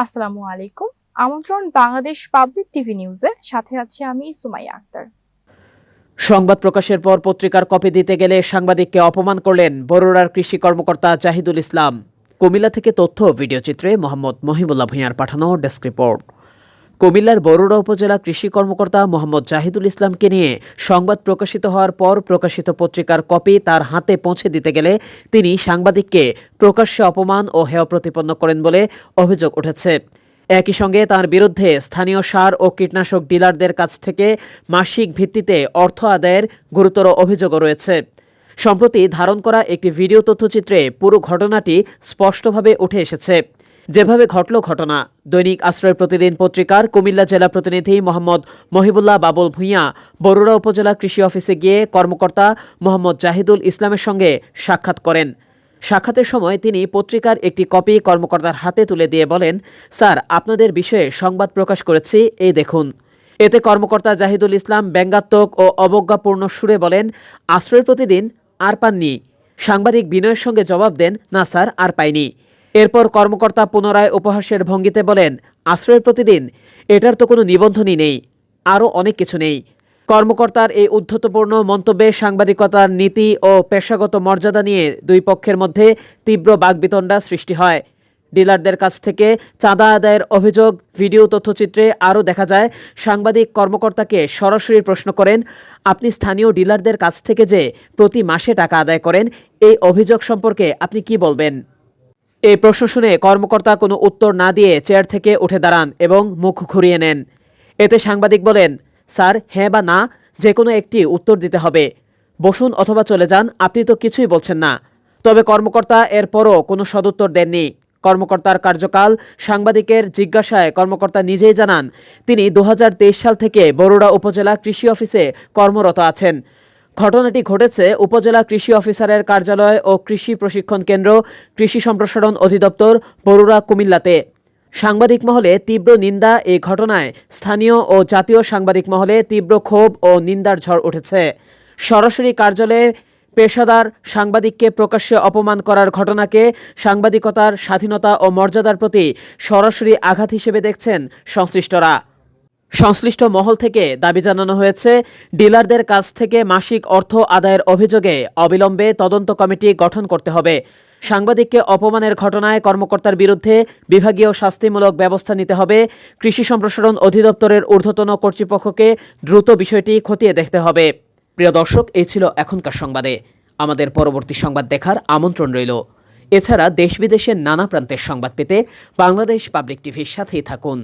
আসসালামু আলাইকুম। আমন্ত্রণ বাংলাদেশ পাবলিক টিভি নিউজে, সাথে আছি আমি সুমাইয়া আক্তার। সংবাদ প্রকাশের পর পত্রিকার কপি দিতে গেলে সাংবাদিককে অপমান করলেন বরুড়ার কৃষি কর্মকর্তা জাহিদুল ইসলাম। কুমিল্লা থেকে তথ্য ও ভিডিও চিত্রে মোহাম্মদ মহিবুল্লাহ ভূঁইয়ার পাঠানো ডেস্ক রিপোর্ট। কুমিল্লার বরুড়া উপজেলা কৃষি কর্মকর্তা মোহাম্মদ জাহিদুল ইসলামকে নিয়ে সংবাদ প্রকাশিত হওয়ার পর প্রকাশিত পত্রিকার কপি তার হাতে পৌঁছে দিতে গেলে তিনি সাংবাদিককে প্রকাশ্যে অপমান ও হেয় প্রতিপন্ন করেন বলে অভিযোগ উঠেছে। একই সঙ্গে তার বিরুদ্ধে স্থানীয় সার ও কীটনাশক ডিলারদের কাছ থেকে মাসিক ভিত্তিতে অর্থ আদায়ের গুরুতর অভিযোগও রয়েছে। সম্প্রতি ধারণ করা একটি ভিডিও তথ্যচিত্রে পুরো ঘটনাটি স্পষ্টভাবে উঠে এসেছে। যেভাবে ঘটল ঘটনা, দৈনিক আশ্রয় প্রতিদিন পত্রিকার কুমিল্লা জেলা প্রতিনিধি মোহাম্মদ মহিবুল্লাহ বাবুল ভূঁইয়া বরুড়া উপজেলা কৃষি অফিসে গিয়ে কর্মকর্তা মোহাম্মদ জাহিদুল ইসলামের সঙ্গে সাক্ষাৎ করেন। সাক্ষাতের সময় তিনি পত্রিকার একটি কপি কর্মকর্তার হাতে তুলে দিয়ে বলেন, স্যার, আপনাদের বিষয়ে সংবাদ প্রকাশ করেছি, এই দেখুন। এতে কর্মকর্তা জাহিদুল ইসলাম ব্যঙ্গাত্মক ও অবজ্ঞাপূর্ণ সুরে বলেন, আশ্রয় প্রতিদিন আর পাননি? সাংবাদিক বিনয়ের সঙ্গে জবাব দেন, না স্যার, আর পাইনি। এরপর কর্মকর্তা পুনরায় উপহাসের ভঙ্গিতে বলেন, আশ্রয় প্রতিদিন? এটার তো কোনো নিবন্ধনই নেই, আরও অনেক কিছু নেই। কর্মকর্তার এই উদ্ধতপূর্ণ মন্তব্যে সাংবাদিকতার নীতি ও পেশাগত মর্যাদা নিয়ে দুই পক্ষের মধ্যে তীব্র বাকবিতণ্ডা সৃষ্টি হয়। ডিলারদের কাছ থেকে চাঁদা আদায়ের অভিযোগ ভিডিও তথ্যচিত্রে আরও দেখা যায়। সাংবাদিক কর্মকর্তাকে সরাসরি প্রশ্ন করেন, আপনি স্থানীয় ডিলারদের কাছ থেকে যে প্রতি মাসে টাকা আদায় করেন, এই অভিযোগ সম্পর্কে আপনি কি বলবেন? এই প্রশ্ন শুনে কর্মকর্তা কোনো উত্তর না দিয়ে চেয়ার থেকে উঠে দাঁড়ান এবং মুখ ঘুরিয়ে নেন। এতে সাংবাদিক বলেন, স্যার, হ্যাঁ বা না যে কোনো একটি উত্তর দিতে হবে। বসুন অথবা চলে যান, আপনি তো কিছুই বলছেন না। তবে কর্মকর্তা এরপরও কোনো সদুত্তর দেননি। কর্মকর্তার কার্যকাল সাংবাদিকের জিজ্ঞাসায় কর্মকর্তা নিজেই জানান, তিনি 2023 সাল থেকে বরুড়া উপজেলা কৃষি অফিসে কর্মরত আছেন। ঘটনাটি ঘটেছে উপজেলা কৃষি অফিসারের কার্যালয় ও কৃষি প্রশিক্ষণ কেন্দ্র, কৃষি সম্প্রসারণ অধিদপ্তর, বরুড়া, কুমিল্লাতে। সাংবাদিক মহলে তীব্র নিন্দা। এই ঘটনায় স্থানীয় ও জাতীয় সাংবাদিক মহলে তীব্র ক্ষোভ ও নিন্দার ঝড় উঠেছে। সরাসরি কার্যালয়ে পেশাদার সাংবাদিককে প্রকাশ্যে অপমান করার ঘটনাকে সাংবাদিকতার স্বাধীনতা ও মর্যাদার প্রতি সরাসরি আঘাত হিসেবে দেখছেন সংশ্লিষ্টরা। সংশ্লিষ্ট মহল থেকে দাবি জানানো হয়েছে, ডিলারদের কাছ থেকে মাসিক অর্থ আদায়ের অভিযোগে অবিলম্বে তদন্ত কমিটি গঠন করতে হবে। সাংবাদিককে অপমানের ঘটনায় কর্মকর্তার বিরুদ্ধে বিভাগীয় শাস্তিমূলক ব্যবস্থা নিতে হবে। কৃষি সম্প্রসারণ অধিদপ্তরের ঊর্ধ্বতন কর্তৃপক্ষকে দ্রুত বিষয়টি খতিয়ে দেখতে হবে। প্রিয় দর্শক, এই ছিল এখনকার সংবাদে। আমাদের পরবর্তী সংবাদ দেখার আমন্ত্রণ রইল। এছাড়া দেশ বিদেশের নানা প্রান্তের সংবাদ পেতে বাংলাদেশ পাবলিক টিভির সাথেই থাকুন।